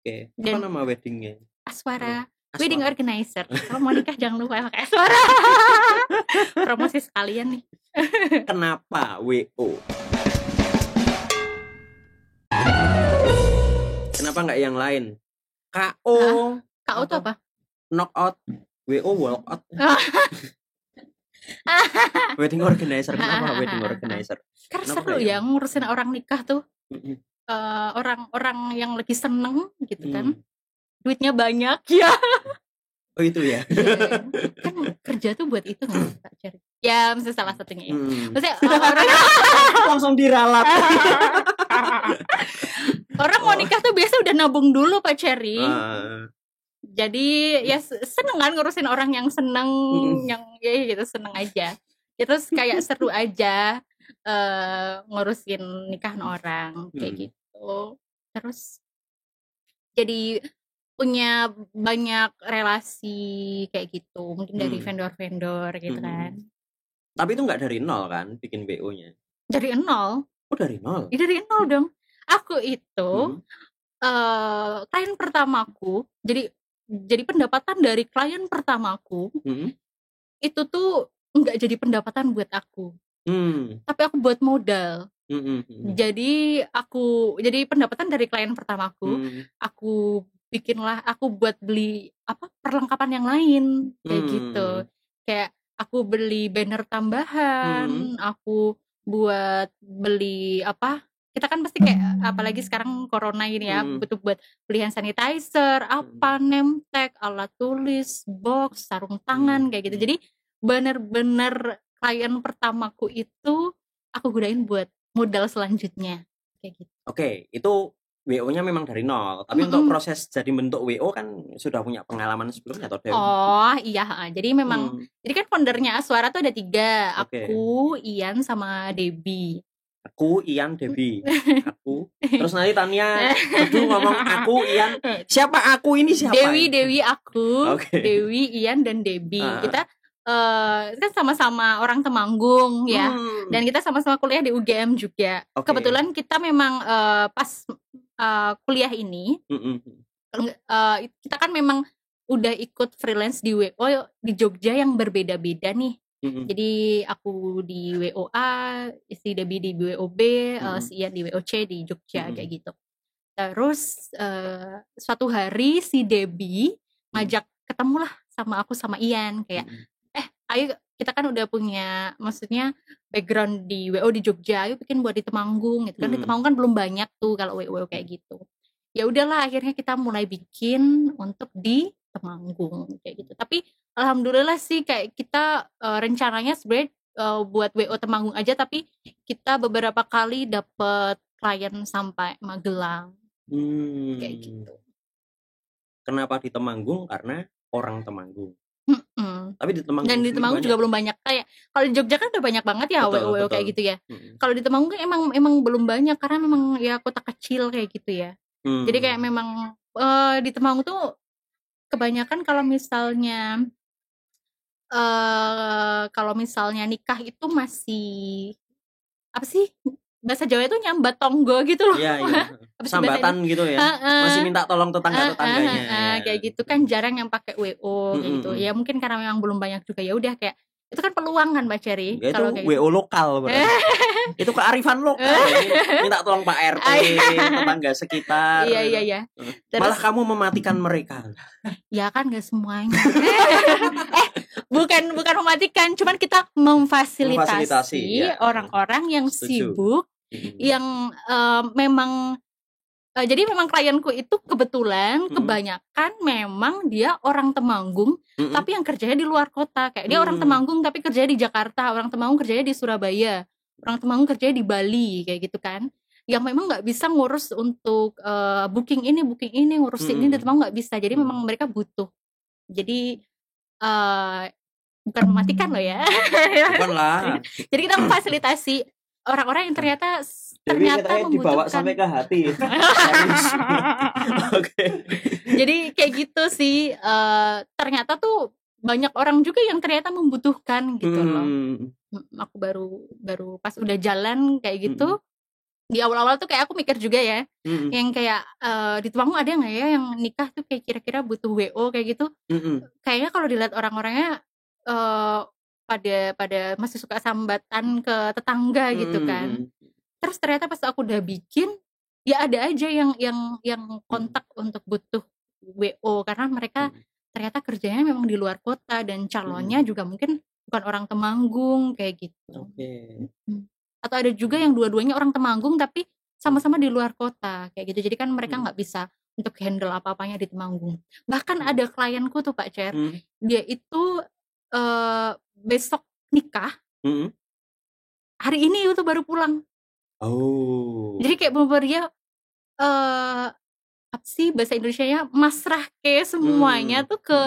Oke. Apa Dan nama weddingnya? Aswara Aswara. Wedding Organizer. Kalau mau nikah jangan lupa pakai Aswara. Promosi sekalian nih. Kenapa WO? Kenapa nggak yang lain? KO. KO itu apa? Knockout. WO walkout. Wedding organizer. Kenapa wedding organizer? Karena Kenapa seru ya ngurusin orang nikah tuh. Mm-mm. Orang-orang yang lagi seneng gitu kan. Hmm. Duitnya banyak ya. Oh itu ya. Kan kerja tuh buat itu nggak Kak Cherry? Ya mesti salah satunya ya. Maksudnya Langsung diralat. orang mau nikah tuh biasa udah nabung dulu Pak Cherry. Jadi ya seneng kan ngurusin orang yang seneng, yang ya gitu seneng aja. Ya, terus kayak seru aja ngurusin nikahan orang kayak gitu. Terus jadi punya banyak relasi kayak gitu, mungkin dari vendor-vendor gitu kan. Tapi itu nggak dari nol kan bikin BO-nya? Dari nol. Oh dari nol? Ya, dari nol dong. Aku itu klien pertamaku, jadi pendapatan dari klien pertamaku itu tuh nggak jadi pendapatan buat aku, tapi aku buat modal. Jadi pendapatan dari klien pertamaku, aku buat beli perlengkapan yang lain kayak gitu. Kayak aku beli banner tambahan, aku buat beli kita kan pasti kayak apalagi sekarang corona ini ya, butuh buat beli hand sanitizer, name tag, alat tulis, box, sarung tangan kayak gitu. Jadi bener-bener klien pertamaku itu aku gunain buat modal selanjutnya kayak gitu. Oke, itu WO-nya memang dari nol. Tapi untuk proses jadi bentuk WO kan sudah punya pengalaman sebelumnya atau Dewi? Oh iya, jadi memang jadi kan foundernya Aswara tuh ada 3, aku, Ian sama Debbie. Aku, Ian, Debbie. Aku. Terus nanti Tania aduh ngomong aku, Ian. Siapa aku ini siapa? Dewi aku. Okay. Dewi, Ian dan Debbie. Kita kan sama-sama orang Temanggung ya. Dan kita sama-sama kuliah di UGM juga. Okay. Kebetulan kita memang pas kuliah ini kita kan memang udah ikut freelance di WO di Jogja yang berbeda-beda nih. Jadi aku di WOA, si Debbie di WOB, si Ian di WOC di Jogja kayak gitu. Terus suatu hari si Debbie ngajak ketemulah sama aku sama Ian kayak ayo kita kan udah punya maksudnya background di WO di Jogja, ayo bikin buat di Temanggung gitu kan. Di Temanggung kan belum banyak tuh kalau WO kayak gitu. Ya udahlah akhirnya kita mulai bikin untuk di Temanggung kayak gitu. Tapi alhamdulillah sih kayak kita rencananya sebenarnya buat WO Temanggung aja, tapi kita beberapa kali dapet klien sampai Magelang kayak gitu. Kenapa di Temanggung? Karena orang Temanggung. Tapi di Temanggung dan di Temanggung juga belum banyak. Kayak kalau di Jogja kan udah banyak banget ya WO kayak gitu ya. Kalau di Temanggung kan emang belum banyak karena memang ya kota kecil kayak gitu ya. Jadi kayak memang di Temanggung tuh kebanyakan kalau misalnya nikah itu masih apa sih bahasa Jawa itu nyambat tonggo gitu loh. Iya. Sambatan gitu ya. Masih minta tolong tetangga-tetangganya. Kayak gitu kan jarang yang pakai WO kayak gitu. Ya mungkin karena memang belum banyak juga, ya udah kayak itu kan peluang kan Mbak Cherry. Ya, kalau itu WO gitu. Lokal berarti. Itu kearifan lokal. Minta tolong Pak RT, tetangga sekitar. Iya. Terus, malah kamu mematikan mereka. Ya kan nggak semuanya. Bukan mematikan, cuman kita memfasilitasi orang-orang yang sibuk, yang memang jadi memang klienku itu kebetulan kebanyakan memang dia orang Temanggung, tapi yang kerjanya di luar kota. Kayak dia orang Temanggung tapi kerjanya di Jakarta, orang Temanggung kerjanya di Surabaya, orang Temanggung kerjanya di Bali kayak gitu kan. Yang memang nggak bisa ngurus untuk booking ini, ngurus ini di Temanggung nggak bisa. Jadi memang mereka butuh. Jadi bukan mematikan loh ya. Bukan lah. Jadi kita memfasilitasi orang-orang yang ternyata dibawa sampai ke hati. Okay. Jadi kayak gitu sih. Ternyata tuh banyak orang juga yang ternyata membutuhkan gitu loh. Aku baru pas udah jalan kayak gitu, Di awal-awal tuh kayak aku mikir juga ya, yang kayak di Temanggung ada nggak ya yang nikah tuh kayak kira-kira butuh WO kayak gitu. Kayaknya kalau dilihat orang-orangnya pada masih suka sambatan ke tetangga gitu kan. Terus ternyata pas aku udah bikin, ya ada aja yang kontak untuk butuh WO karena mereka ternyata kerjanya memang di luar kota dan calonnya juga mungkin bukan orang Temanggung kayak gitu. Atau ada juga yang dua-duanya orang Temanggung tapi sama-sama di luar kota kayak gitu. Jadi kan mereka nggak bisa untuk handle apa-apanya di Temanggung. Bahkan ada klienku tuh Pak Cer, dia itu besok nikah, hari ini itu baru pulang. Jadi kayak bener-bener dia apa sih bahasa Indonesianya, masrah kayak semuanya tuh ke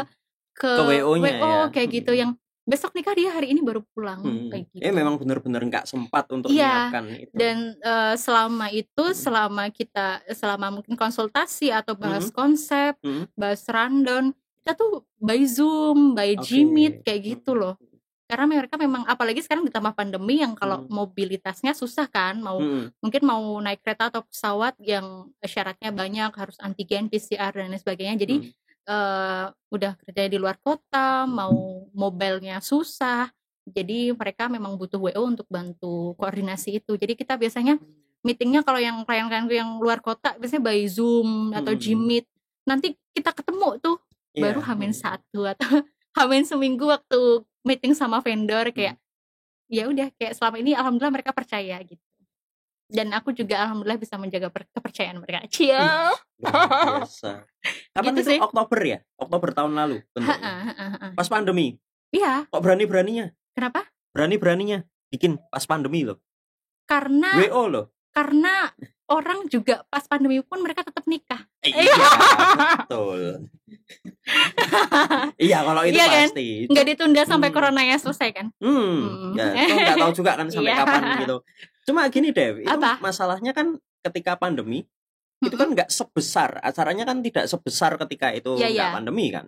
WO-nya WO ya. kayak gitu, yang besok nikah dia hari ini baru pulang kayak gitu. Memang benar-benar nggak sempat untuk menyiapkan itu. Dan selama itu selama mungkin konsultasi atau bahas konsep, bahas rundown, kita tuh by Zoom, by Gmeet kayak gitu loh. Karena mereka memang apalagi sekarang ditambah pandemi yang kalau mobilitasnya susah kan, mungkin mau naik kereta atau pesawat yang syaratnya banyak, harus antigen, PCR dan lain sebagainya. Jadi udah kerja di luar kota, mau mobilenya susah, jadi mereka memang butuh WO untuk bantu koordinasi itu. Jadi kita biasanya meetingnya kalau yang klien-klienku yang luar kota biasanya by Zoom atau Gmeet. Nanti kita ketemu tuh baru H-1 atau H-seminggu waktu meeting sama vendor kayak ya udah kayak selama ini alhamdulillah mereka percaya gitu. Dan aku juga alhamdulillah bisa menjaga kepercayaan mereka. Cia. Biasa. Kapan gitu itu sih? Oktober ya? Oktober tahun lalu pas pandemi. Iya. Kok berani-beraninya? Kenapa? Berani-beraninya bikin pas pandemi loh. Karena WO loh. Karena orang juga pas pandemi pun mereka tetap nikah. Iya, betul. Iya, kalau itu iya pasti. Kan? Nggak ditunda sampai coronanya selesai kan? Ya, itu nggak tahu juga kan sampai kapan gitu. Cuma gini Dev, itu masalahnya kan ketika pandemi itu kan nggak sebesar, acaranya kan tidak sebesar ketika itu nggak pandemi kan.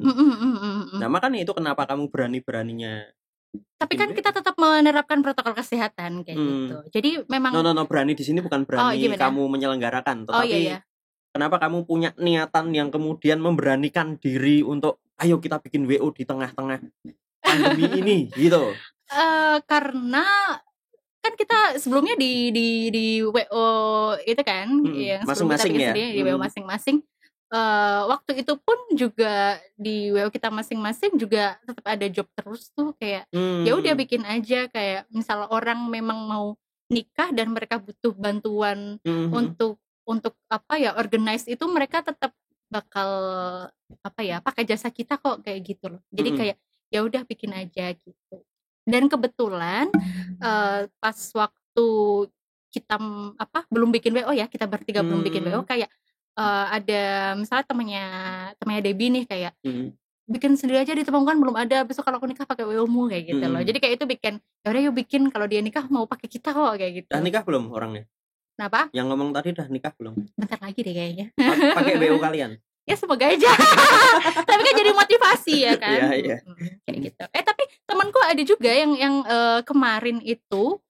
Nah makanya itu kenapa kamu berani-beraninya. Tapi kan kita tetap menerapkan protokol kesehatan kayak gitu. Jadi memang berani di sini bukan berani kamu menyelenggarakan, tetapi kenapa kamu punya niatan yang kemudian memberanikan diri untuk ayo kita bikin WO di tengah-tengah pandemi ini gitu. Karena kan kita sebelumnya di WO itu kan yang masing-masing ya. Di WO masing-masing. Waktu itu pun juga di WO kita masing-masing juga tetap ada job terus tuh kayak ya udah bikin aja kayak misal orang memang mau nikah dan mereka butuh bantuan untuk apa ya organize itu, mereka tetap bakal apa ya pakai jasa kita kok kayak gitu loh. Jadi kayak ya udah bikin aja gitu. Dan kebetulan pas waktu kita belum bikin WO ya, kita bertiga belum bikin WO kayak ada misalnya temannya Debbie nih kayak bikin sendiri aja di Temanggung kan belum ada, besok kalau aku nikah pakai WO-mu kayak gitu loh. Jadi kayak itu bikin ya udah yuk bikin, kalau dia nikah mau pakai kita kok kayak gitu. Udah nikah belum orangnya? Kenapa? Yang ngomong tadi udah nikah belum? Bentar lagi deh kayaknya. Pakai WO kalian? Ya semoga aja. Tapi kan jadi motivasi ya kan. Iya. Kayak gitu. Tapi temanku ada juga yang kemarin itu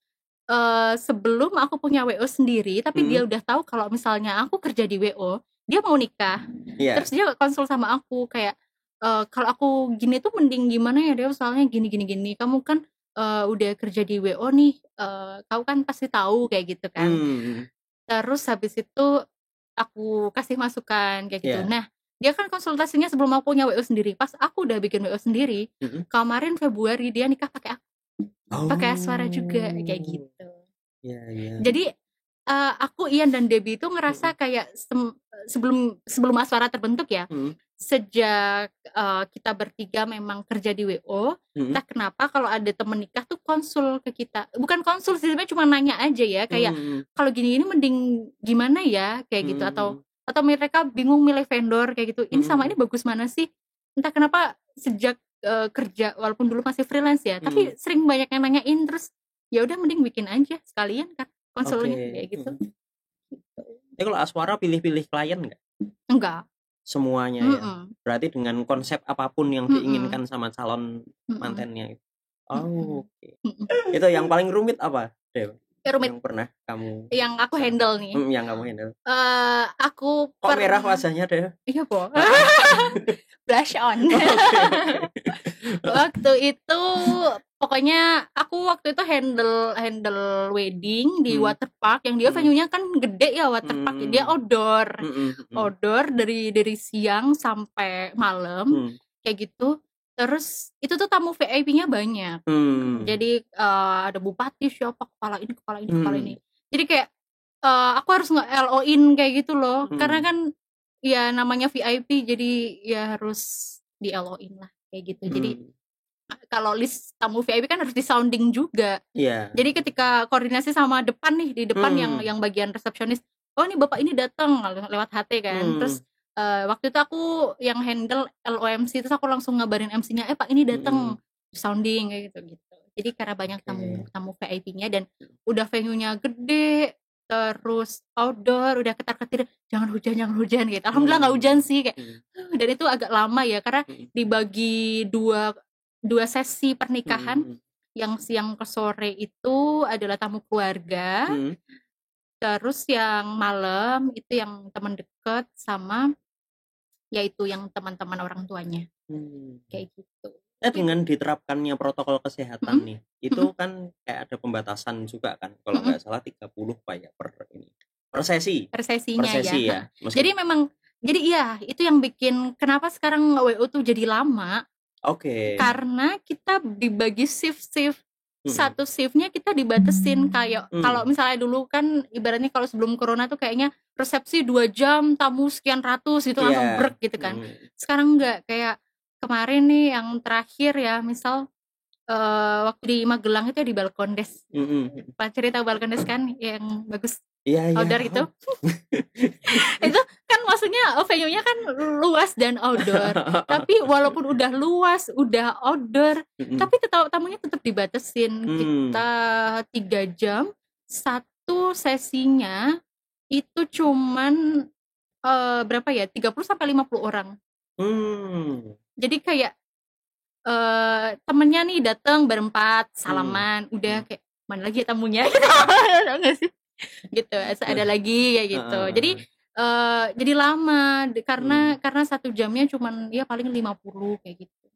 sebelum aku punya WO sendiri, tapi dia udah tahu kalau misalnya aku kerja di WO, dia mau nikah. Terus dia konsul sama aku kayak kalau aku gini tuh mending gimana ya Dew, soalnya gini. Kamu kan udah kerja di WO nih, kau kan pasti tahu kayak gitu kan. Terus habis itu aku kasih masukan kayak gitu. Nah, dia kan konsultasinya sebelum aku punya WO sendiri. Pas aku udah bikin WO sendiri, kemarin Februari dia nikah pakai aku. Pakai Aswara juga kayak gitu. Jadi aku, Ian dan Debbie itu ngerasa kayak sebelum Aswara terbentuk ya, sejak kita bertiga memang kerja di WO, entah kenapa kalau ada temen nikah tuh konsul ke kita. Bukan konsul sih, sebenarnya cuma nanya aja ya, kayak kalau gini mending gimana ya kayak gitu, atau mereka bingung milih vendor kayak gitu. Ini sama ini bagus mana sih? Entah kenapa sejak kerja walaupun dulu masih freelance ya, tapi sering banyak yang nanyain, terus ya udah mending bikin aja sekalian kan konsulnya kayak gitu. Jadi kalau Aswara pilih-pilih klien nggak? Enggak. Semuanya ya. Berarti dengan konsep apapun yang diinginkan sama calon mantennya. Oke. Itu yang paling rumit apa, Dew? rumit. Yang aku handle nih. Yang kamu handle. Aku kok merah wajahnya deh? Iya po. Blush on. Waktu itu pokoknya aku waktu itu handle wedding di waterpark yang dia venue-nya kan gede ya, waterpark. Dia outdoor dari siang sampai malam kayak gitu. Terus itu tuh tamu VIP-nya banyak. Jadi ada bupati, siapa, kepala ini. Jadi kayak aku harus nge-LO-in kayak gitu loh. Karena kan ya namanya VIP, jadi ya harus di LO-in lah kayak gitu. Jadi kalau list tamu VIP kan harus di sounding juga. Jadi ketika koordinasi sama depan nih, di depan yang bagian resepsionis, oh ini bapak ini datang lewat HT kan. Terus waktu itu aku yang handle LOMC, terus aku langsung ngabarin MC-nya, Pak ini datang, sounding kayak gitu. Jadi karena banyak tamu VIP-nya dan udah venue-nya gede, terus outdoor, udah ketar-ketir, jangan hujan gitu. Alhamdulillah nggak hujan sih kayak. Dan itu agak lama ya karena dibagi dua sesi pernikahan. Yang siang ke sore itu adalah tamu keluarga. Terus yang malam itu yang teman dekat sama yaitu yang teman-teman orang tuanya. Kayak gitu. Dengan diterapkannya protokol kesehatan nih, itu kan kayak ada pembatasan juga kan. Kalau nggak salah 30 Pak ya per sesi. Persesinya ya. Jadi memang iya, itu yang bikin kenapa sekarang WO tuh jadi lama. Karena kita dibagi shift. Satu shiftnya kita dibatesin kayak kalau misalnya dulu kan ibaratnya kalau sebelum corona tuh kayaknya resepsi 2 jam, tamu sekian ratus gitu langsung break gitu kan. Sekarang enggak, kayak kemarin nih yang terakhir ya, misal waktu di Magelang itu ya di Balkondes. Pak cerita Balkondes kan yang bagus. Outdoor itu. Itu kan maksudnya venue-nya kan luas dan outdoor. Tapi walaupun udah luas, udah outdoor, tapi tamunya tetap dibatesin. Kita 3 jam, satu sesinya itu cuman berapa ya? 30 sampai 50 orang. Jadi kayak temennya nih datang berempat, salaman, udah kayak mana lagi tamunya? Enggak sih? Gitu, ada lagi kayak gitu. Jadi lama karena 1 jamnya cuman ya paling 50 kayak gitu.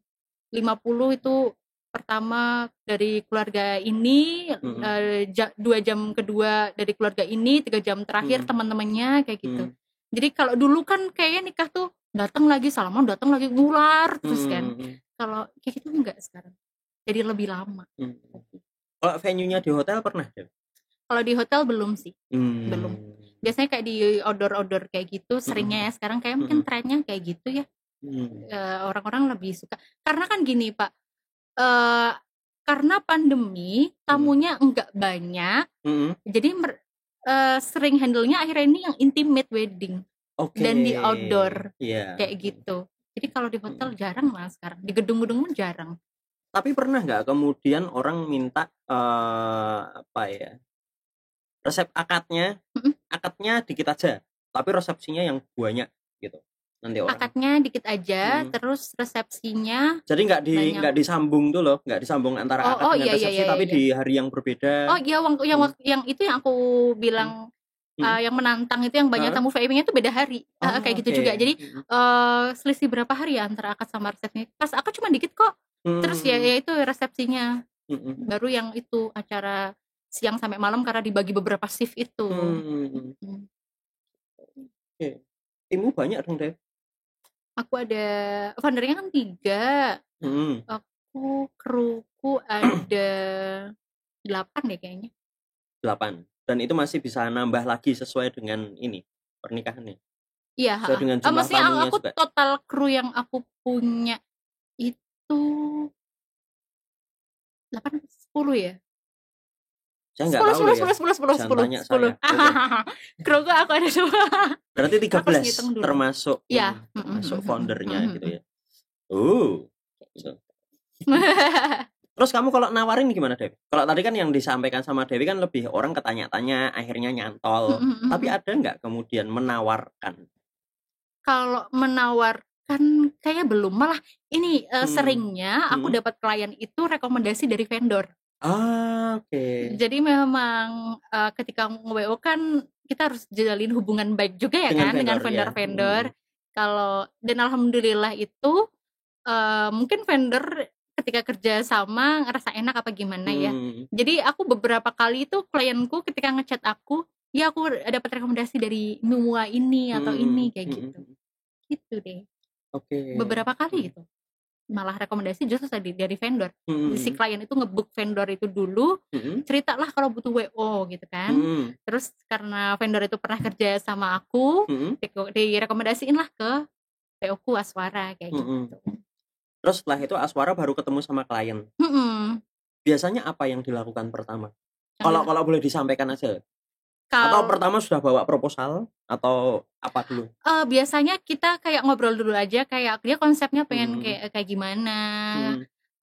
50 itu pertama dari keluarga ini, 2 jam kedua dari keluarga ini, 3 jam terakhir teman-temannya kayak gitu. Jadi kalau dulu kan kayaknya nikah tuh datang lagi salaman, datang lagi ngular terus kan. Kalau kayak gitu enggak sekarang. Jadi lebih lama. Kalau venue-nya di hotel pernah deh? Kalau di hotel belum sih, belum. Biasanya kayak di outdoor kayak gitu, seringnya ya sekarang kayak mungkin trennya kayak gitu ya. Orang-orang lebih suka. Karena kan gini Pak, karena pandemi tamunya enggak banyak, jadi sering handle-nya akhirnya ini yang intimate wedding dan di outdoor kayak gitu. Jadi kalau di hotel jarang lah sekarang, di gedung-gedung pun jarang. Tapi pernah nggak kemudian orang minta resep akadnya dikit aja, tapi resepsinya yang banyak gitu. Nanti orang akadnya dikit aja, terus resepsinya jadi nggak disambung tuh loh, nggak disambung antara akad dengan resepsi, tapi di hari yang berbeda. Yang itu yang aku bilang yang menantang itu yang banyak tamu VIP-nya itu beda hari, kayak gitu juga. Jadi selisih berapa hari ya antara akad sama resepsinya? Pas akad cuma dikit kok, terus ya itu resepsinya, baru yang itu acara siang sampai malam karena dibagi beberapa shift itu. Timmu banyak dong Dev? Aku ada foundernya kan 3. Aku kruku ada 8 deh kayaknya. 8. Dan itu masih bisa nambah lagi sesuai dengan ini pernikahannya. Iya. Maksudnya aku juga. Total kru yang aku punya itu 8-10 ya. Saya nggak tahu 10. Kru aku ada 2. Berarti 13 termasuk masuk foundernya gitu ya. Gitu. Terus kamu kalau nawarin gimana Dewi? Kalau tadi kan yang disampaikan sama Dewi kan lebih orang ketanya-tanya akhirnya nyantol. Tapi ada nggak kemudian menawarkan? Kalau menawarkan kayak belum, malah ini seringnya aku dapat klien itu rekomendasi dari vendor. Oke. Jadi memang ketika nge-WO kan kita harus jalin hubungan baik juga ya dengan vendor-vendor. Kalau dan alhamdulillah itu mungkin vendor ketika kerja sama ngerasa enak apa gimana ya. Jadi aku beberapa kali itu klienku ketika ngechat aku, ya aku dapat rekomendasi dari Numua ini atau ini kayak gitu. Gitu deh. Oke. Beberapa kali itu. Malah rekomendasi justru dari vendor. Si klien itu nge-book vendor itu dulu, ceritalah kalau butuh WO gitu kan. Terus karena vendor itu pernah kerja sama aku, direkomendasiin lah ke PO ku Aswara kayak gitu. Terus setelah itu Aswara baru ketemu sama klien. Biasanya apa yang dilakukan pertama? Kalau boleh disampaikan aja. Atau pertama sudah bawa proposal atau apa dulu? Biasanya kita kayak ngobrol dulu aja, kayak dia konsepnya pengen kayak gimana,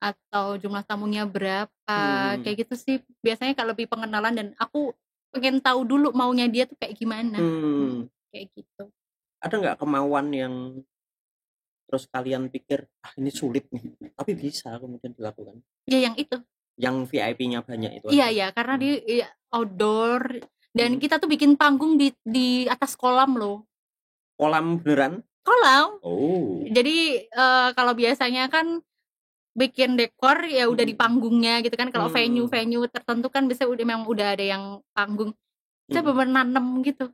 atau jumlah tamunya berapa, kayak gitu sih. Biasanya kalau lebih pengenalan dan aku pengen tahu dulu maunya dia tuh kayak gimana, kayak gitu. Ada nggak kemauan yang terus kalian pikir ini sulit nih, tapi bisa kemudian dilakukan? Ya yang itu. Yang VIP-nya banyak itu. Iya, karena dia outdoor dan kita tuh bikin panggung di atas kolam loh. Kolam beneran? Kolam. Oh. Jadi kalau biasanya kan bikin dekor ya udah di panggungnya gitu kan. Kalau venue tertentu kan biasanya memang udah ada yang panggung. Kita bener-bener nanem gitu.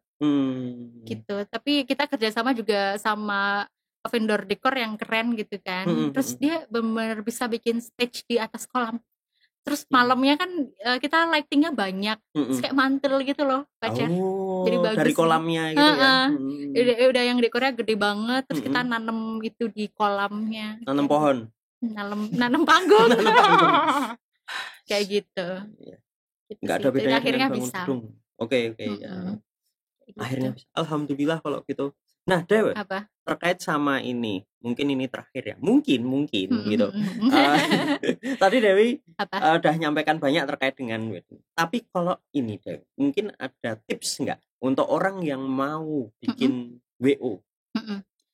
Gitu. Tapi kita kerjasama juga sama vendor dekor yang keren gitu kan. Terus dia bener-bener bisa bikin stage di atas kolam. Terus malamnya kan kita lightingnya banyak, terus kayak mantel gitu loh, pacar. Jadi bagus. Dari kolamnya gitu ya. Udah yang dekornya gede banget, terus kita nanem itu di kolamnya. Nanem pohon. Nanem panggung. Kayak gitu. Nggak ada bedanya akhirnya dengan bangun bisa. gedung. Oke. Ya. Akhirnya bisa. Alhamdulillah kalau gitu. Nah, Dew, terkait sama ini, mungkin ini terakhir ya, mungkin gitu. Tadi Dewi udah nyampaikan banyak terkait dengan wedding. Tapi kalau ini Dewi, mungkin ada tips nggak untuk orang yang mau bikin WO?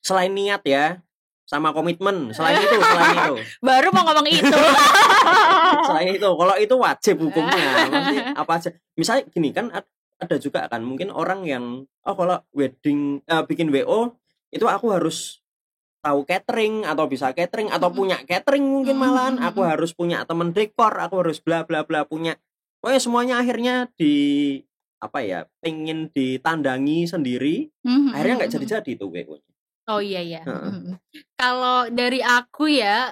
Selain niat ya, sama komitmen, selain itu. Baru mau ngomong itu. Selain itu, kalau itu wajib hukumnya. Maksudnya apa aja? Misalnya gini kan. Ada juga kan mungkin orang yang kalau wedding bikin WO itu aku harus tahu catering atau bisa catering atau punya catering mungkin malahan aku harus punya temen dekor, aku harus bla bla bla punya. Pokoknya semuanya akhirnya pengen ditandangi sendiri. Akhirnya nggak jadi itu WO. Oh iya. Kalau dari aku ya,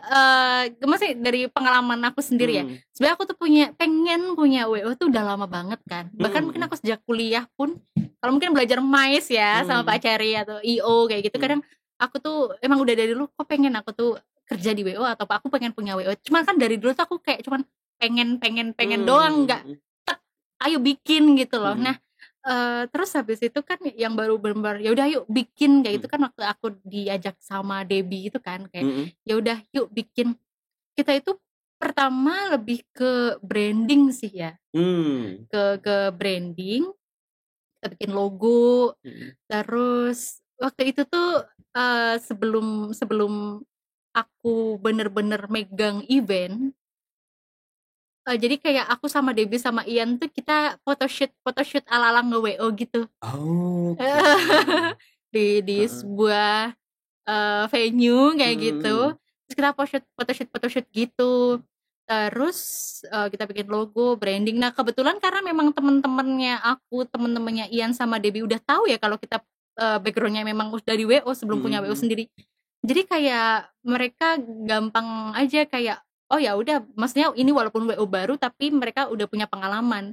maksudnya dari pengalaman aku sendiri ya. Sebenarnya aku tuh pengen punya WO tuh udah lama banget kan. Bahkan mungkin aku sejak kuliah pun, kalau mungkin belajar MICE ya sama Pak Ceri atau IO kayak gitu. Kadang aku tuh emang udah dari dulu kok pengen aku tuh kerja di WO atau aku pengen punya WO. Cuman kan dari dulu tuh aku kayak cuman pengen doang, nggak ayo bikin gitu loh. Nah. Terus habis itu kan yang baru benar-benar ya udah yuk bikin kayak gitu kan waktu aku diajak sama Debbie itu kan kayak ya udah yuk bikin. Kita itu pertama lebih ke branding sih ya. Ke branding, kita bikin logo. Terus waktu itu tuh sebelum aku bener-bener megang event. Jadi kayak aku sama Debbie sama Ian tuh kita photoshoot ala-ala nge-WO gitu. Di sebuah venue kayak gitu. Terus kita photoshoot gitu. Terus kita bikin logo, branding. Nah kebetulan karena memang temen-temennya Ian sama Debbie udah tahu ya kalau kita backgroundnya memang udah di WO sebelum punya WO sendiri. Jadi kayak mereka gampang aja kayak oh ya udah, maksudnya ini walaupun WO baru tapi mereka udah punya pengalaman.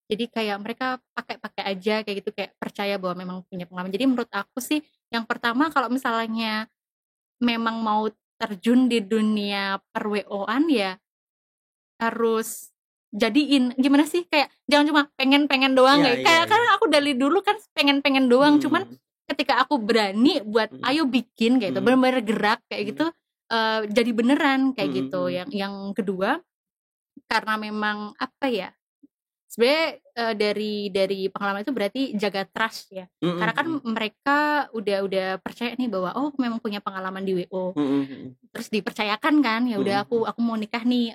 Jadi kayak mereka pakai aja kayak gitu, kayak percaya bahwa memang punya pengalaman. Jadi menurut aku sih yang pertama kalau misalnya memang mau terjun di dunia per WO-an ya harus jadiin gimana sih, kayak jangan cuma pengen doang kayak karena aku dari dulu kan pengen doang, cuman ketika aku berani buat ayo bikin kayak gitu, benar-benar gerak kayak gitu. Jadi beneran kayak gitu. Yang kedua karena memang apa ya, sebenarnya dari pengalaman itu berarti jaga trust ya. Karena kan mereka udah percaya nih bahwa oh memang punya pengalaman di WO. Terus dipercayakan kan ya udah aku mau nikah nih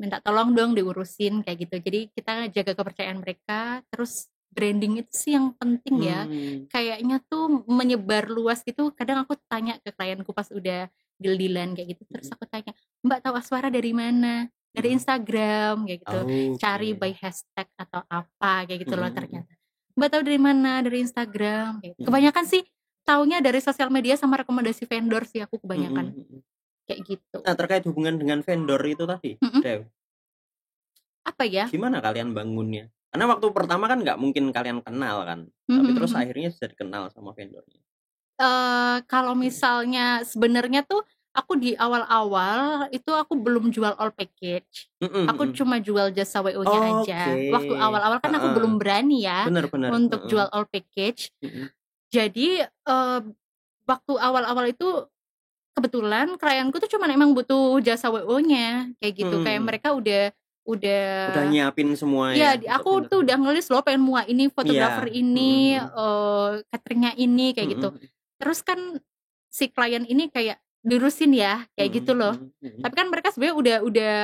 minta tolong dong diurusin kayak gitu. Jadi kita jaga kepercayaan mereka. Terus branding itu sih yang penting ya. Kayaknya tuh menyebar luas gitu. Kadang aku tanya ke klienku pas udah deal-dealan kayak gitu. Terus aku tanya, Mbak tahu Aswara dari mana? Dari Instagram kayak gitu. Cari by hashtag atau apa kayak gitu loh ternyata. Mbak tahu dari mana? Dari Instagram kayak gitu. Kebanyakan sih taunya dari sosial media sama rekomendasi vendor sih aku kebanyakan. Kayak gitu. Nah, terkait hubungan dengan vendor itu tadi, Dev. Apa ya? Gimana kalian bangunnya? Karena waktu pertama kan nggak mungkin kalian kenal kan, tapi terus akhirnya sudah dikenal sama vendornya. Kalau misalnya sebenarnya tuh aku di awal-awal itu aku belum jual all package. Aku cuma jual jasa WO-nya aja. Waktu awal-awal kan aku belum berani ya untuk jual all package. Jadi waktu awal-awal itu kebetulan klienku tuh cuma emang butuh jasa WO-nya kayak gitu. Kayak mereka udah nyiapin semua ya. Aku tuh udah ngelis loh pengen mua ini, fotografer ini, cateringnya ini kayak gitu. Terus kan si klien ini kayak diurusin ya kayak gitu loh. Tapi kan mereka sebenarnya udah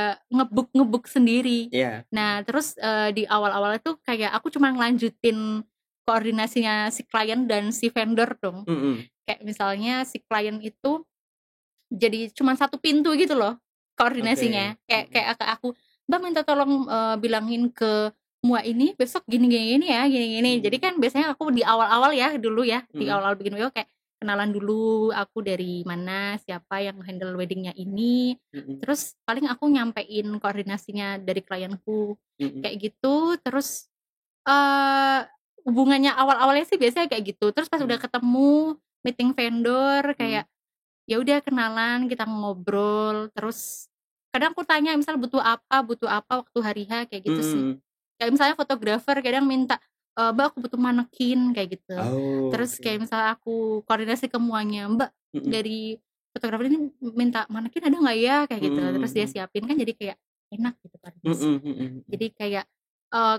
ngebuk sendiri. Nah, terus di awal-awal itu kayak aku cuma ngelanjutin koordinasinya si klien dan si vendor dong. Kayak misalnya si klien itu jadi cuma satu pintu gitu loh koordinasinya. Kayak aku, Mbak minta tolong bilangin ke mua ini besok gini ya, gini. Jadi kan biasanya aku di awal-awal ya dulu ya, di awal-awal bikin WO kayak kenalan dulu aku dari mana, siapa yang handle weddingnya ini. Terus paling aku nyampein koordinasinya dari klienku kayak gitu. Terus hubungannya awal-awalnya sih biasanya kayak gitu. Terus pas udah ketemu meeting vendor kayak ya udah kenalan, kita ngobrol. Terus kadang aku tanya misal butuh apa waktu hari H kayak gitu sih. Kayak misalnya fotografer kadang minta, Mbak aku butuh manekin kayak gitu. Terus kayak misalnya aku koordinasi ke muanya, Mbak dari fotografer ini minta manekin ada nggak ya kayak gitu. Terus dia siapin kan jadi kayak enak gitu koordinasi. Jadi kayak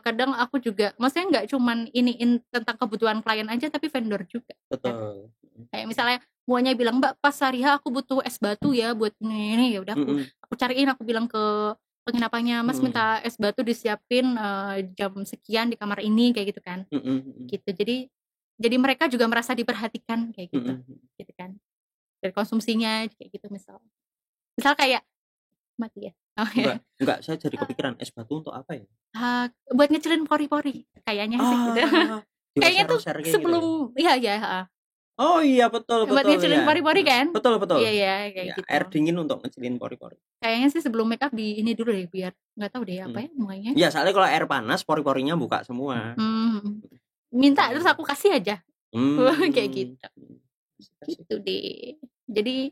kadang aku juga maksudnya nggak cuman iniin tentang kebutuhan klien aja tapi vendor juga. Betul. Kayak misalnya muanya bilang, Mbak pas hari H aku butuh es batu ya buat ini ya udah aku cariin, aku bilang ke penginapannya, Mas minta es batu disiapin jam sekian di kamar ini kayak gitu kan. Gitu. Jadi mereka juga merasa diperhatikan kayak gitu. Gitu kan. Dari konsumsinya kayak gitu misal kayak mati ya. Enggak, saya jadi kepikiran es batu untuk apa ya? Buat ngecilin pori-pori kayaknya sih gitu. Kayaknya tuh sebelum gitu ya. Oh iya betul buat ngecilin pori-pori kan? Betul. Iya kayak gitu. Air dingin untuk ngecilin pori-pori. Kayaknya sih sebelum make up di ini dulu deh biar nggak tahu deh apa ya namanya. Iya soalnya kalau air panas pori-porinya buka semua. Minta terus aku kasih aja. Kayak gitu. Gitu deh. Jadi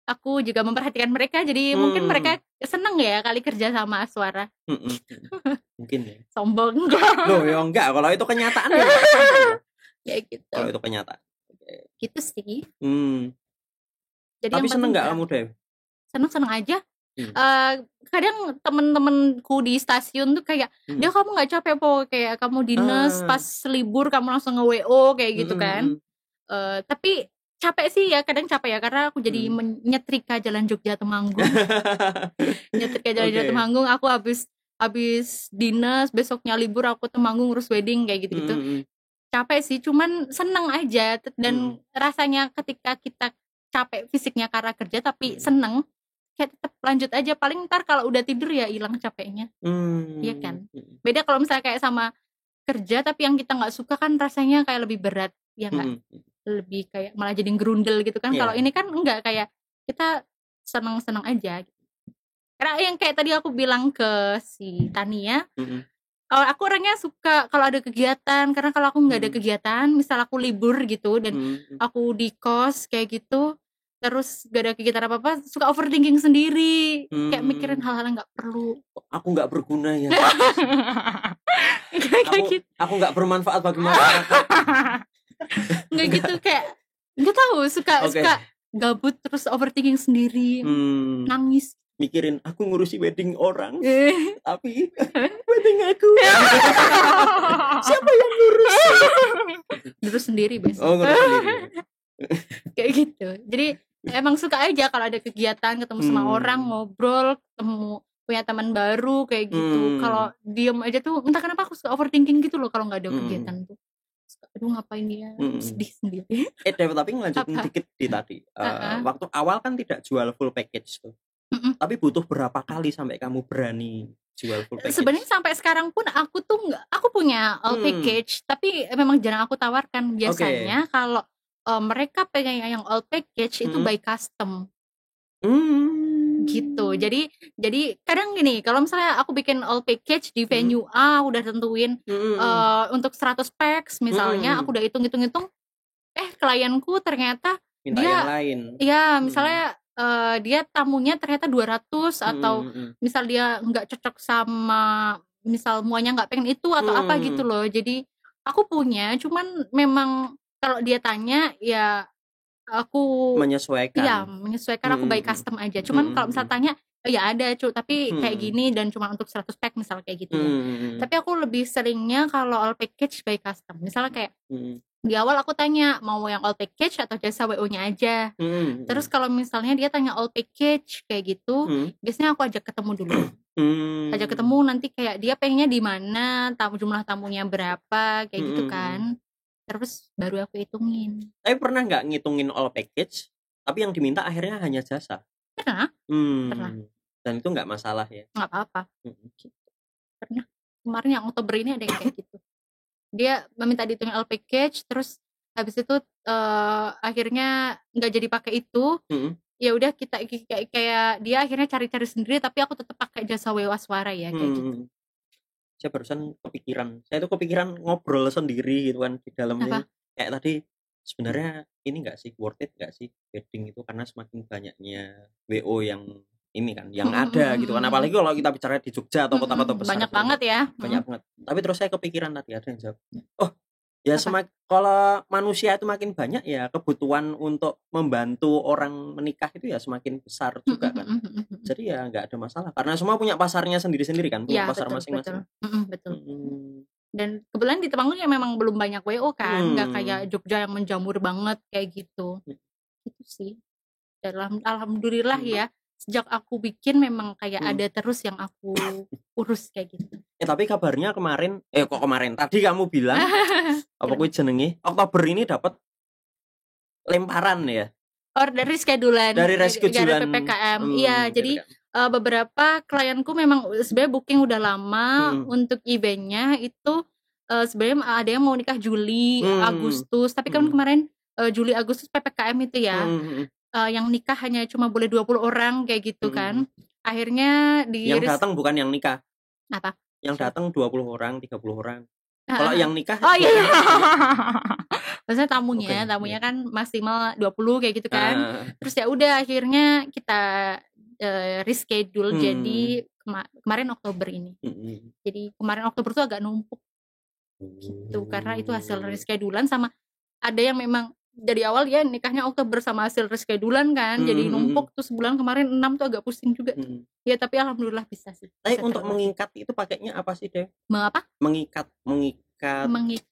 aku juga memperhatikan mereka, jadi mungkin mereka seneng ya kali kerja sama Aswara. Mungkin ya. Sombong. Loh ya enggak, kalau itu kenyataan ya. Kayak gitu. Kalau itu kenyataan. Gitu sih. Jadi tapi seneng nggak kamu Dev? Seneng aja. Kadang temen-temenku di stasiun tuh kayak, dia kamu nggak capek po kayak kamu dinas pas libur kamu langsung nge-WO kayak gitu kan. Tapi capek sih ya, kadang capek ya karena aku jadi menyetrika Jalan Jogja Temanggung. Nyetrika Jalan Jogja Temanggung, aku habis dinas, besoknya libur aku Temanggung ngurus wedding kayak gitu-gitu. Capek sih, cuman seneng aja dan rasanya ketika kita capek fisiknya karena kerja tapi seneng kayak tetap lanjut aja, paling ntar kalau udah tidur ya hilang capeknya. Iya kan, beda kalau misalnya kayak sama kerja tapi yang kita nggak suka kan rasanya kayak lebih berat ya nggak, lebih kayak malah jadi gerundel gitu kan. Kalau ini kan enggak, kayak kita seneng-seneng aja gitu. Karena yang kayak tadi aku bilang ke si Tania, kalau aku orangnya suka kalau ada kegiatan, karena kalau aku nggak ada kegiatan, misal aku libur gitu dan aku di kos kayak gitu, terus gak ada kegiatan apa-apa, suka overthinking sendiri, kayak mikirin hal-hal yang nggak perlu. Aku nggak berguna ya. Aku nggak bermanfaat bagi masyarakat. Nggak gitu, kayak nggak tahu, suka gabut terus overthinking sendiri, nangis. Mikirin aku ngurusi wedding orang, tapi wedding aku siapa yang ngurus sendiri biasa. Ngurus sendiri. Kayak gitu. Jadi emang suka aja kalau ada kegiatan, ketemu sama orang, ngobrol, ketemu punya teman baru kayak gitu. Kalau diem aja tuh entah kenapa aku suka overthinking gitu loh kalau nggak ada kegiatan tuh. Aduh ngapain dia, sedih sendiri. Tapi ngelanjutin dikit di tadi. Waktu awal kan tidak jual full package tuh. Tapi butuh berapa kali sampai kamu berani jual full package? Sebenarnya sampai sekarang pun aku tuh aku punya all package, tapi memang jarang aku tawarkan. Biasanya kalau mereka pengen yang all package itu by custom. Gitu. Jadi kadang gini, kalau misalnya aku bikin all package di venue A udah tentuin untuk 100 packs misalnya, aku udah hitung klienku ternyata minta dia yang lain. Ya, misalnya dia tamunya ternyata 200 atau misal dia nggak cocok sama misal muanya nggak pengen itu atau apa gitu loh. Jadi aku punya, cuman memang kalau dia tanya ya aku menyesuaikan. Iya, menyesuaikan aku by custom aja. Cuman kalau misal tanya ya ada tapi kayak gini dan cuma untuk 100 pack misal kayak gitu ya. Tapi aku lebih seringnya kalau all package by custom. Misalnya kayak di awal aku tanya mau yang all package atau jasa WO-nya aja. Terus kalau misalnya dia tanya all package kayak gitu, biasanya aku ajak ketemu dulu. Ajak ketemu nanti kayak dia pengennya di mana, jumlah tamunya berapa kayak gitu kan. Terus baru aku hitungin. Tapi pernah nggak ngitungin all package, tapi yang diminta akhirnya hanya jasa? Pernah. Pernah. Dan itu nggak masalah ya? Nggak apa-apa. Pernah. Kemarin yang Oktober ini ada yang kayak gitu. Dia meminta dihitungin all package, terus habis itu akhirnya nggak jadi pakai itu. Ya udah kita kayak dia akhirnya cari-cari sendiri, tapi aku tetap pakai jasa WO Aswara ya kayak gitu. Saya barusan kepikiran ngobrol sendiri gitu kan di dalamnya. Kayak tadi sebenarnya ini nggak sih worth it nggak sih wedding itu, karena semakin banyaknya WO yang ini kan yang ada gitu kan, apalagi kalau kita bicara di Jogja atau kota-kota besar banyak banget ya. Banyak banget. Tapi terus saya kepikiran tadi ada yang jawab, ya kalau manusia itu makin banyak ya kebutuhan untuk membantu orang menikah itu ya semakin besar juga kan. Jadi ya nggak ada masalah karena semua punya pasarnya sendiri-sendiri kan, punya pasar masing-masing. Betul. Dan kebetulan di Temanggung ya memang belum banyak WO kan, nggak kayak Jogja yang menjamur banget kayak gitu. Itu sih. Dan alhamdulillah ya sejak aku bikin memang kayak ada terus yang aku urus kayak gitu. Tapi kabarnya kemarin tadi kamu bilang apa kuwi jenenge Oktober ini dapat lemparan ya? Dari schedulan dari PPKM. Iya, jadi beberapa klienku memang sebenarnya booking udah lama untuk eventnya itu sebenarnya ada yang mau nikah Juli, Agustus, tapi kan kemarin Juli Agustus PPKM itu ya. Yang nikah hanya cuma boleh 20 orang kayak gitu kan. Akhirnya yang datang bukan yang nikah. Apa? Yang datang 20 orang, 30 orang. Kalau yang nikah iya. Maksudnya tamunya kan maksimal 20 kayak gitu kan. Terus ya udah akhirnya kita reschedule jadi kemarin Oktober ini. Jadi kemarin Oktober tuh agak numpuk gitu karena itu hasil reschedulan sama ada yang memang dari awal ya nikahnya Oktober sama hasil reschedulan kan, jadi numpuk tuh sebulan kemarin 6 tuh agak pusing juga. Ya tapi alhamdulillah bisa sih. Tapi untuk mengikat itu pakainya apa sih, Dev? Apa? Mengikat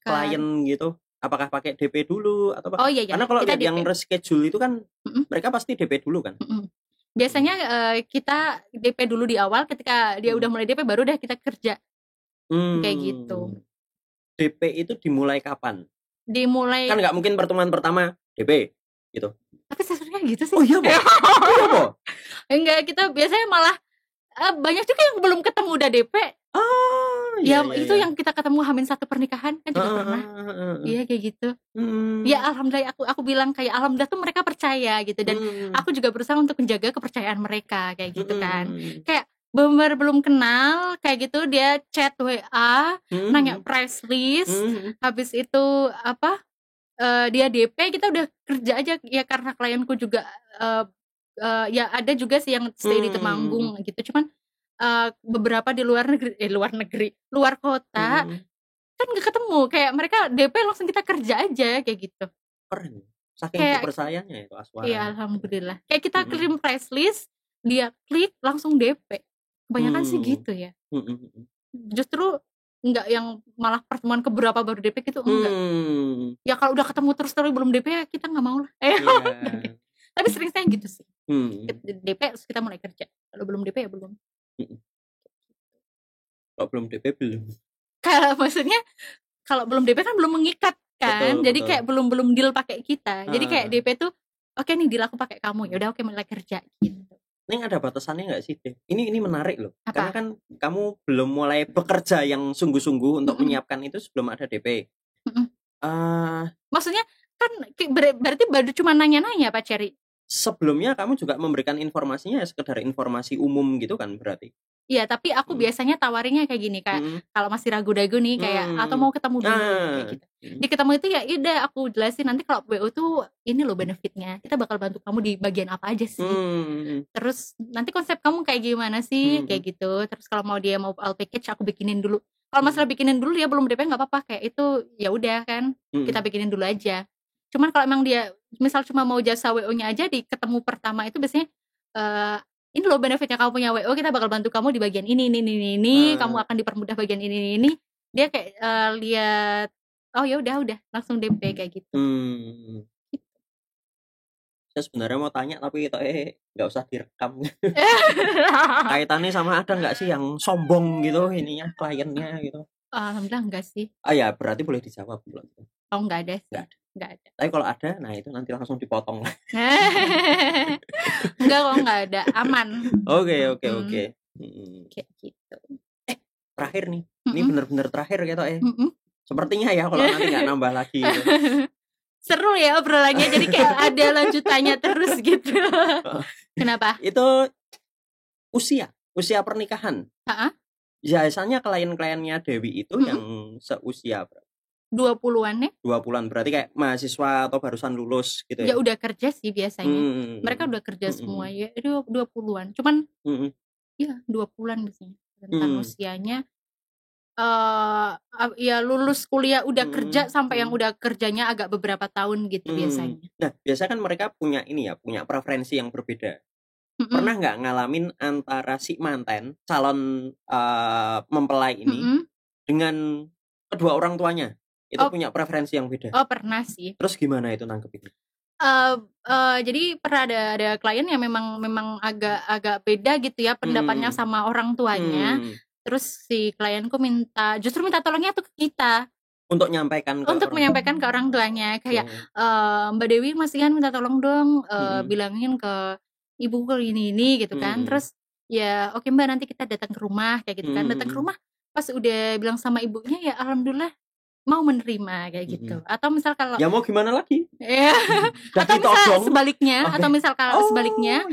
klien gitu. Apakah pakai DP dulu atau apa? Iya. Karena kalau yang reschedule itu kan mereka pasti DP dulu kan. Biasanya kita DP dulu di awal, ketika dia udah mulai DP baru deh kita kerja. Kayak gitu. DP itu dimulai kapan? Dimulai kan nggak mungkin pertemuan pertama DP gitu. Tapi sebenarnya gitu sih. Oh iya, Bo. Enggak, kita biasanya malah banyak juga yang belum ketemu udah DP. Iya, itu yang kita ketemu H-1 pernikahan kan juga pernah. Iya kayak gitu. Ya alhamdulillah aku bilang kayak alhamdulillah tuh mereka percaya gitu, dan aku juga berusaha untuk menjaga kepercayaan mereka kayak gitu kan. Kayak bener belum kenal kayak gitu dia chat WA nanya price list, habis itu dia DP, kita udah kerja aja ya karena klienku juga ya ada juga sih yang stay di Temanggung gitu, cuman beberapa di luar kota kan nggak ketemu, kayak mereka DP langsung kita kerja aja kayak gitu. Keren, saking kepercayaannya itu Aswara. Iya alhamdulillah, kayak kita kirim price list dia klik langsung DP. Kebanyakan sih gitu ya. Justru enggak yang malah pertemuan keberapa baru DP gitu, enggak. Ya kalau udah ketemu terus belum DP ya kita nggak mau lah. Tapi sering gitu sih. DP terus kita mulai kerja. Kalau belum DP ya belum. Kalau belum DP belum. Kalau maksudnya kalau belum DP kan belum mengikat kan. Jadi kayak belum deal pakai kita. Jadi kayak DP tuh oke nih deal aku pakai kamu. Ya udah oke mulai kerja gitu. Ini ada batasannya nggak sih, Dep? Ini menarik loh. Apa? Karena kan kamu belum mulai bekerja yang sungguh-sungguh untuk menyiapkan itu sebelum ada DP. Maksudnya kan berarti baru cuma nanya-nanya Pak Cherry. Sebelumnya kamu juga memberikan informasinya sekedar informasi umum gitu kan berarti? Iya, tapi aku biasanya tawarinnya kayak gini, kayak kalau masih ragu-ragu nih kayak atau mau ketemu dulu kayak gitu. Di ketemu itu ya udah aku jelasin nanti kalau WO tuh ini loh benefitnya. Kita bakal bantu kamu di bagian apa aja sih. Terus nanti konsep kamu kayak gimana sih kayak gitu. Terus kalau dia mau all package aku bikinin dulu. Kalau masalah bikinin dulu dia belum DP enggak apa-apa, kayak itu ya udah kan. Kita bikinin dulu aja. Cuman kalau emang dia misal cuma mau jasa WO-nya aja di ketemu pertama itu biasanya ini loh benefitnya kamu punya WO, kita bakal bantu kamu di bagian ini, kamu akan dipermudah bagian ini. Dia kayak lihat, oh ya udah langsung DP kayak gitu. Saya sebenarnya mau tanya tapi nggak usah direkam. Kaitannya sama ada nggak sih yang sombong gitu ininya kliennya gitu? Alhamdulillah enggak sih. Ya berarti boleh dijawab belum? Oh enggak ada sih. Enggak ada. Tapi kalau ada, nah itu nanti langsung dipotong. Enggak kok, enggak ada, aman. Oke. Kayak gitu. Terakhir nih, ini bener-bener terakhir gitu Sepertinya ya kalau nanti nggak nambah lagi. Gitu. Seru ya obrolannya, jadi kayak ada lanjutannya terus gitu. Kenapa? Itu usia pernikahan. Biasanya klien-kliennya Dewi itu yang seusia berapa? 20-an ya? 20-an berarti kayak mahasiswa atau barusan lulus gitu ya? Ya udah kerja sih biasanya. Mereka udah kerja semua ya. Itu 20-an. Cuman ya 20-an biasanya. Tentang usianya ya lulus kuliah udah kerja sampai yang udah kerjanya agak beberapa tahun gitu biasanya. Nah, biasanya kan mereka punya punya preferensi yang berbeda. Pernah nggak ngalamin antara si manten calon mempelai ini dengan kedua orang tuanya? Itu punya preferensi yang beda. Oh, pernah sih. Terus gimana itu nanggepinnya? Jadi pernah ada klien yang memang agak beda gitu ya pendapatnya sama orang tuanya. Terus si klienku justru minta tolongnya tuh ke kita. Untuk menyampaikan ke orang tuanya kayak Mbak Dewi masihan minta tolong dong bilangin ke ibu ini gitu kan. Terus ya oke Mbak nanti kita datang ke rumah kayak gitu kan. Datang ke rumah pas udah bilang sama ibunya ya alhamdulillah mau menerima kayak gitu. Atau misal kalau ya mau gimana lagi? Atau misal sebaliknya, sebaliknya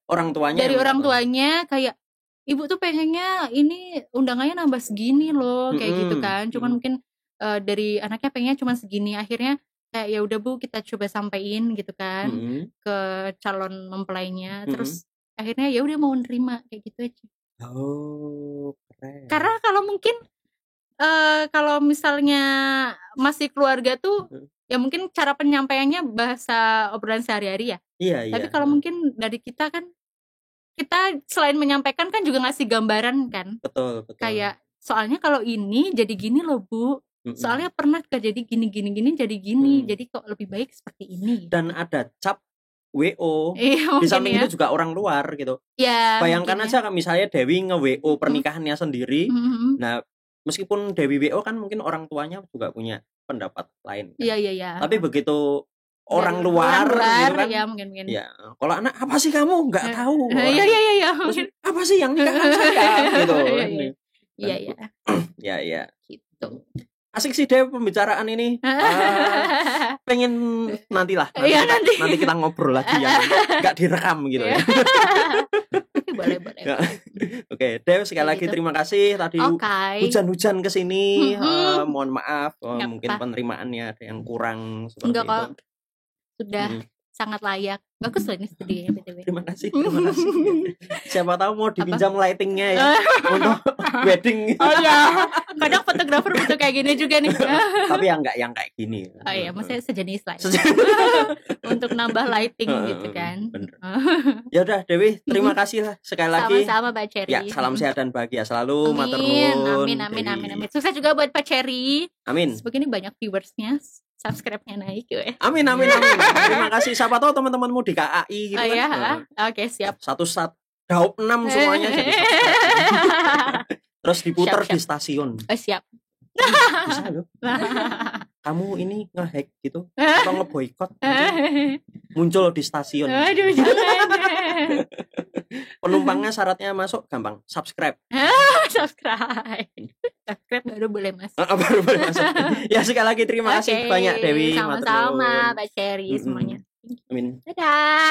orang tuanya dari orang tuanya kayak ibu tuh pengennya ini undangannya nambah segini loh kayak gitu kan. Cuman mungkin dari anaknya pengennya cuma segini. Akhirnya kayak ya udah Bu kita coba sampein gitu kan ke calon mempelainya. Terus akhirnya ya udah mau nerima kayak gitu aja. Oh, keren. Karena kalau mungkin kalau misalnya masih keluarga tuh ya mungkin cara penyampaiannya bahasa obrolan sehari-hari ya. Iya. Tapi kalau mungkin dari kita kan kita selain menyampaikan kan juga ngasih gambaran kan. Betul. Kayak soalnya kalau ini jadi gini loh Bu. Soalnya pernah terjadi gini jadi gini. Jadi kok lebih baik seperti ini. Dan ada cap WO. Di samping itu juga orang luar gitu. Ya. Bayangkan aja misalnya Dewi nge-WO pernikahannya sendiri. Nah, meskipun Dewi WO kan mungkin orang tuanya juga punya pendapat lain. Iya. Tapi begitu orang luar gitu kan. Ya mungkin. Ya, kalau anak apa sih kamu nggak tahu. Iya. Terus, apa sih yang nikahan saya gitu. Iya. Gitu. Asik sih Dew pembicaraan ini. Pengen nantilah. Nanti kita ngobrol lagi yang nggak direkam gitu. Boleh. Oke, Dew sekali lagi terima kasih tadi hujan-hujan kesini. Mohon maaf mungkin penerimaannya ada yang kurang seperti Enggak itu. Kok. Sudah sangat layak. Bagus loh ini studionya BTW. Terima kasih. Siapa tahu mau dipinjam lightingnya ya untuk wedding. Oh iya. Kadang fotografer butuh kayak gini juga nih. Tapi yang kayak gini. Oh iya, maksudnya sejenis lah. Untuk nambah lighting gitu kan. Bener. Ya udah Dewi, terima kasih lah sekali lagi. Sama-sama Pak Cherry. Ya, salam sehat dan bahagia selalu. Matur nuwun. Amin. Sukses juga buat Pak Cherry. Amin. Begini banyak viewersnya. Subscribe-nya naik ya. Amin. Terima kasih. Siapa tahu teman-temanmu di KAI gitu kan. Oke, siap. Satu daup 6 semuanya jadi subscribe. Terus diputar di stasiun. Siap. Bisa loh. Kamu ini nge-hack gitu atau ngeboikot muncul di stasiun. Aduh, jangan. Penumpangnya syaratnya masuk gampang, subscribe. Subscribe baru boleh masuk. Baru boleh masuk. Ya sekali lagi terima kasih banyak Dewi. Sama-sama Pak Cherry semuanya. Amin. Dadah.